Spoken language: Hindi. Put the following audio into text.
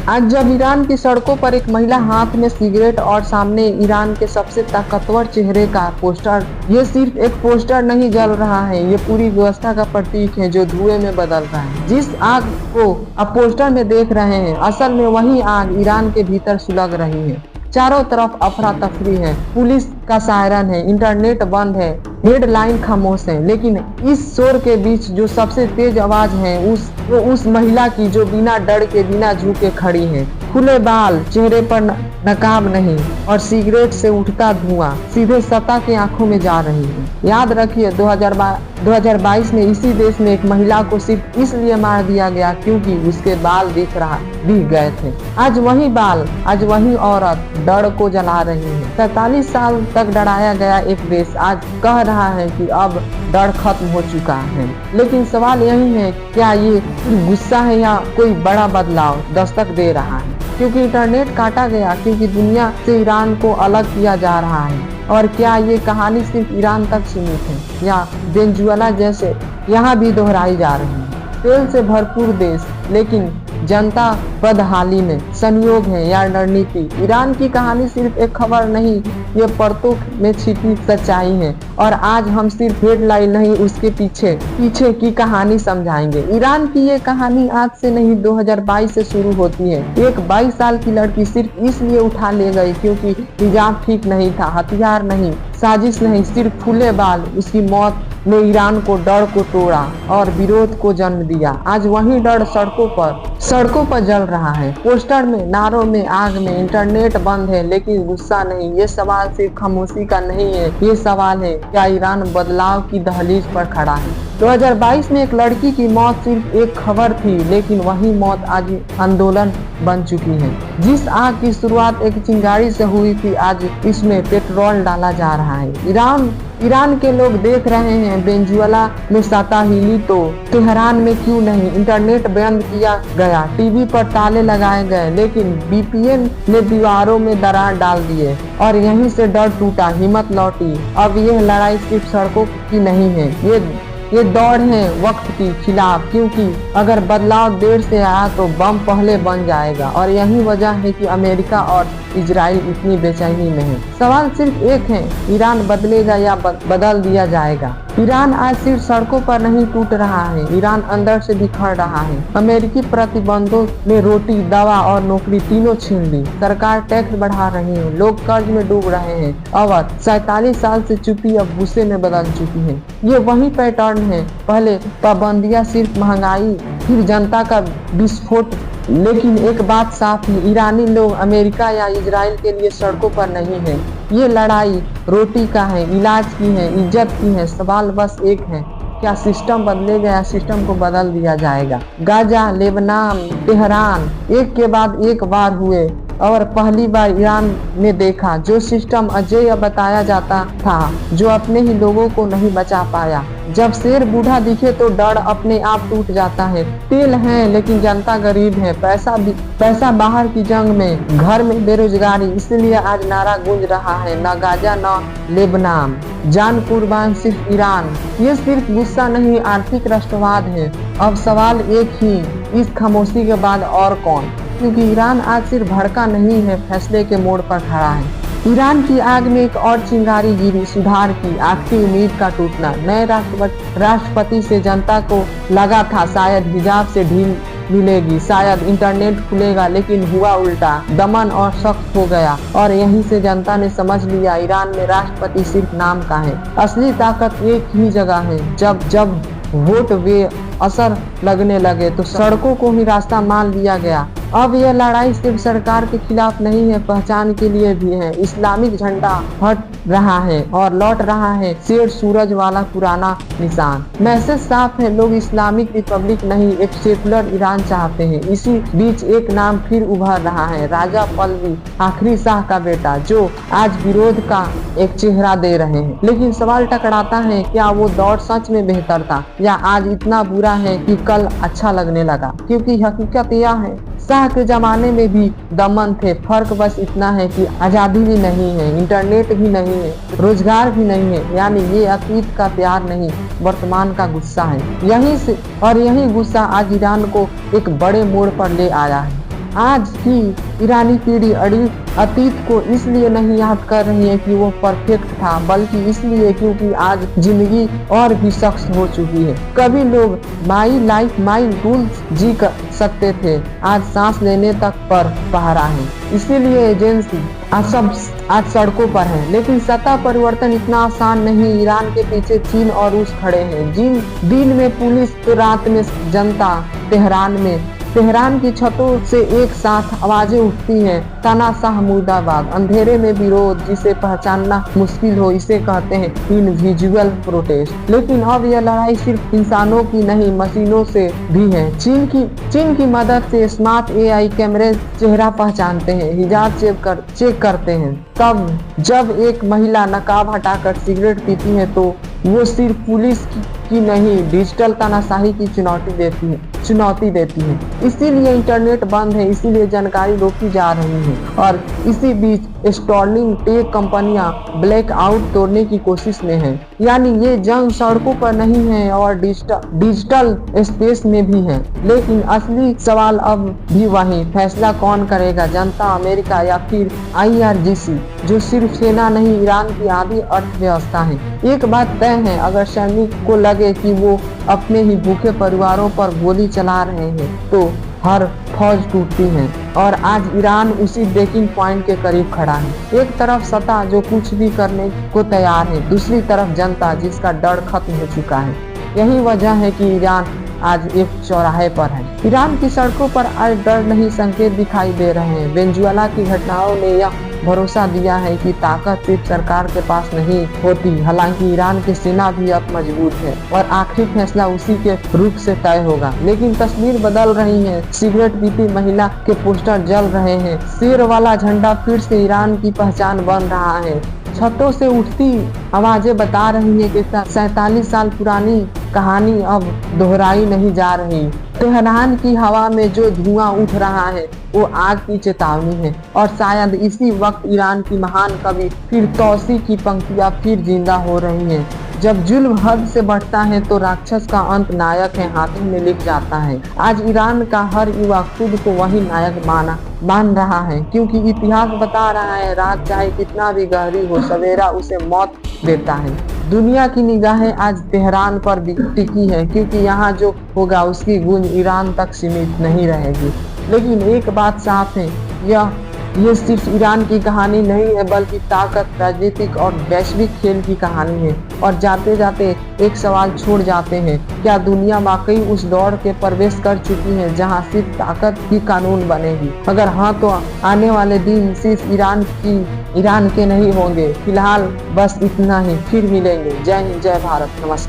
आज जब ईरान की सड़कों पर एक महिला हाथ में सिगरेट और सामने ईरान के सबसे ताकतवर चेहरे का पोस्टर, ये सिर्फ एक पोस्टर नहीं जल रहा है, ये पूरी व्यवस्था का प्रतीक है जो धुएं में बदल रहा है। जिस आग को आप पोस्टर में देख रहे हैं, असल में वही आग ईरान के भीतर सुलग रही है। चारों तरफ अफरा तफरी है, पुलिस का सायरन है, इंटरनेट बंद है, हेडलाइन खामोश है, लेकिन इस शोर के बीच जो सबसे तेज आवाज है उस महिला की जो बिना डर के बिना झुके खड़ी है। खुले बाल, चेहरे पर नकाब नहीं और सिगरेट से उठता धुआं सीधे सत्ता की आंखों में जा रही है। याद रखिए 2022 में इसी देश में एक महिला को सिर्फ इसलिए मार दिया गया क्योंकि उसके बाल दिख गए थे। आज वही बाल, आज वही औरत डर को जला रही है। 47 साल तक डराया गया एक देश आज कह रहा है कि अब डर खत्म हो चुका है। लेकिन सवाल यही है, क्या ये गुस्सा है या कोई बड़ा बदलाव दस्तक दे रहा है? क्योंकि इंटरनेट काटा गया, क्योंकि दुनिया से ईरान को अलग किया जा रहा है। और क्या ये कहानी सिर्फ ईरान तक सीमित है या वेनेजुएला जैसे यहाँ भी दोहराई जा रही है? तेल से भरपूर देश, लेकिन जनता बदहाली में संयोग है या रणनीति? ईरान की कहानी सिर्फ एक खबर नहीं, ये परतों में छिपी सच्चाई है। और आज हम सिर्फ हेडलाइन नहीं, उसके पीछे की कहानी समझाएंगे। ईरान की ये कहानी आज से नहीं 2022 से शुरू होती है। एक 22 साल की लड़की सिर्फ इसलिए उठा ले गई क्योंकि हिजाब ठीक नहीं था, हथियार नहीं, साजिश नहीं, सिर्फ फूले बाल। उसकी मौत ने ईरान को डर को तोड़ा और विरोध को जन्म दिया। आज वही डर सड़कों पर जल रहा है, पोस्टर में, नारों में, आग में। इंटरनेट बंद है लेकिन गुस्सा नहीं। ये सवाल सिर्फ खामोशी का नहीं है, ये सवाल है क्या ईरान बदलाव की दहलीज पर खड़ा है? 2022 में एक लड़की की मौत सिर्फ एक खबर थी, लेकिन वही मौत आज आंदोलन बन चुकी है। जिस आग की शुरुआत एक चिंगारी से हुई थी, आज इसमें पेट्रोल डाला जा रहा है। ईरान के लोग देख रहे हैं वेनेजुएला में सत्ता हिली तो तेहरान में क्यों नहीं? इंटरनेट बंद किया गया, टीवी पर ताले लगाए गए, लेकिन VPN ने दीवारों में दरार डाल दिए और यहीं से डर टूटा, हिम्मत लौटी। अब यह लड़ाई सिर्फ सड़कों की नहीं है, ये दौड़ है वक्त के खिलाफ, क्योंकि अगर बदलाव देर से आया तो बम पहले बन जाएगा। और यही वजह है कि अमेरिका और इजराइल इतनी बेचैनी में है। सवाल सिर्फ एक है, ईरान बदलेगा या बदल दिया जाएगा? ईरान आज सिर्फ सड़कों पर नहीं टूट रहा है, ईरान अंदर से बिखर रहा है। अमेरिकी प्रतिबंधों ने रोटी, दवा और नौकरी तीनों छीन ली। सरकार टैक्स बढ़ा रही है, लोग कर्ज में डूब रहे हैं। और 47 साल से चुप्पी अब गुस्से में बदल चुकी है। ये वही पैटर्न है, पहले पाबंदियां, सिर्फ महंगाई, फिर जनता का विस्फोट। लेकिन एक बात साफ है, ईरानी लोग अमेरिका या इजराइल के लिए सड़कों पर नहीं है। ये लड़ाई रोटी का है, इलाज की है, इज्जत की है। सवाल बस एक है, क्या सिस्टम बदलेगा या सिस्टम को बदल दिया जाएगा? गाजा, लेबनान, तेहरान एक के बाद एक बार हुए और पहली बार ईरान ने देखा जो सिस्टम अजेय बताया जाता था, जो अपने ही लोगों को नहीं बचा पाया। जब शेर बूढ़ा दिखे तो डर अपने आप टूट जाता है। तेल है लेकिन जनता गरीब है, पैसा बाहर की जंग में, घर में बेरोजगारी। इसलिए आज नारा गूंज रहा है, न गाजा न लेबनान, जान कुर्बान सिर्फ ईरान। ये सिर्फ गुस्सा नहीं, आर्थिक राष्ट्रवाद है। अब सवाल एक ही, इस खामोशी के बाद और कौन? क्योंकि ईरान आज सिर्फ भड़का नहीं है, फैसले के मोड़ पर खड़ा है। ईरान की आग में एक और चिंगारी गिरी, सुधार की, आखिरी उम्मीद का टूटना। नए राष्ट्रपति से जनता को लगा था शायद हिजाब से ढील मिलेगी, शायद इंटरनेट खुलेगा, लेकिन हुआ उल्टा। दमन और सख्त हो गया और यहीं से जनता ने समझ लिया, ईरान में राष्ट्रपति सिर्फ नाम का है, असली ताकत एक ही जगह है। जब वोट वे असर लगने लगे तो सड़कों को ही रास्ता मान लिया गया। अब यह लड़ाई सिर्फ सरकार के खिलाफ नहीं है, पहचान के लिए भी है। इस्लामिक झंडा हट रहा है और लौट रहा है शेर सूरज वाला पुराना निशान। मैसेज साफ है, लोग इस्लामिक रिपब्लिक नहीं, एक सेकुलर ईरान चाहते हैं। इसी बीच एक नाम फिर उभर रहा है, राजा पहलवी, आखिरी शाह का बेटा, जो आज विरोध का एक चेहरा दे रहे हैं। लेकिन सवाल टकराता है, क्या वो दौर सच में बेहतर था या आज इतना बुरा है कि कल अच्छा लगने लगा? क्योंकि हकीकत यह है, शाह के जमाने में भी दमन थे, फर्क बस इतना है कि आजादी भी नहीं है, इंटरनेट भी नहीं है, रोजगार भी नहीं है। यानी ये अतीत का प्यार नहीं, वर्तमान का गुस्सा है। यही गुस्सा आज ईरान को एक बड़े मोड़ पर ले आया है। आज की ईरानी पीढ़ी अतीत को इसलिए नहीं याद कर रही है कि वो परफेक्ट था, बल्कि इसलिए क्योंकि आज जिंदगी और भी सख्त हो चुकी है। कभी लोग माई लाइफ माई रूल्स जी सकते थे, आज सांस लेने तक पर पहरा है। इसीलिए एजेंसी आज सड़कों पर है, लेकिन सत्ता परिवर्तन इतना आसान नहीं। ईरान के पीछे चीन और रूस खड़े हैं। दिन में पुलिस तो रात में जनता। तेहरान की छतों से एक साथ आवाजें उठती हैं, तानाशाह मुर्दाबाद। अंधेरे में विरोध, जिसे पहचानना मुश्किल हो, इसे कहते हैं इनविजिबल प्रोटेस्ट। लेकिन अब यह लड़ाई सिर्फ इंसानों की नहीं, मशीनों से भी है। चीन की मदद से स्मार्ट AI कैमरे चेहरा पहचानते हैं, हिजाब चेक करते हैं। तब जब एक महिला नकाब हटाकर सिगरेट पीती है तो वो सिर्फ पुलिस की नहीं, डिजिटल तानाशाही की चुनौती देती है। इसीलिए इंटरनेट बंद है, इसीलिए जानकारी रोकी जा रही है, और इसी बीच स्टॉर्लिंग टेक कंपनियां ब्लैक आउट तोड़ने की कोशिश में हैं। यानी ये जंग सड़कों पर नहीं है और डिजिटल स्पेस में भी है। लेकिन असली सवाल अब भी वही, फैसला कौन करेगा, जनता, अमेरिका या फिर IRGC, जो सिर्फ सेना नहीं, ईरान की आधी अर्थव्यवस्था है। एक बात तय है, अगर सैनिक को लगे कि वो अपने ही भूखे परिवारों पर गोली चला रहे हैं तो हर फौज टूटती है। और आज ईरान उसी ब्रेकिंग पॉइंट के करीब खड़ा है। एक तरफ सत्ता जो कुछ भी करने को तैयार है, दूसरी तरफ जनता जिसका डर खत्म हो चुका है। यही वजह है कि ईरान आज एक चौराहे पर है। ईरान की सड़कों पर आज डर नहीं, संकेत दिखाई दे रहे हैं। वेनेजुएला की घटनाओं ने यह भरोसा दिया है कि ताकत सिर्फ सरकार के पास नहीं होती। हालांकि ईरान की सेना भी अब मजबूत है और आखिरी फैसला उसी के रुख से तय होगा। लेकिन तस्वीर बदल रही है। सिगरेट पीती महिला के पोस्टर जल रहे हैं, शेर वाला झंडा फिर से ईरान की पहचान बन रहा है। छतों से उठती आवाजें बता रही है कि 47 साल पुरानी कहानी अब दोहराई नहीं जा रही। तेहरान की हवा में जो धुआं उठ रहा है वो आग की चेतावनी है, और शायद इसी वक्त ईरान की महान कवि फिरदौसी की पंक्तियां फिर जिंदा हो रही हैं। जब जुल्म हद से बढ़ता है तो राक्षस का अंत नायक के हाथों में लिख जाता है। आज ईरान का हर युवा खुद को वही नायक मान रहा है, क्योंकि इतिहास बता रहा है, रात चाहे कितना भी गहरी हो, सवेरा उसे मौत देता है। दुनिया की निगाहें आज तेहरान पर टिकी है, क्योंकि यहाँ जो होगा उसकी गूंज ईरान तक सीमित नहीं रहेगी। लेकिन एक बात साफ है, यह सिर्फ ईरान की कहानी नहीं है, बल्कि ताकत, राजनीतिक और वैश्विक खेल की कहानी है। और जाते जाते एक सवाल छोड़ जाते हैं, क्या दुनिया वाकई उस दौर के प्रवेश कर चुकी है जहां सिर्फ ताकत ही कानून बनेगी? अगर हाँ, तो आने वाले दिन सिर्फ ईरान के नहीं होंगे। फिलहाल बस इतना ही, फिर मिलेंगे। जय हिंद, जय भारत, नमस्कार।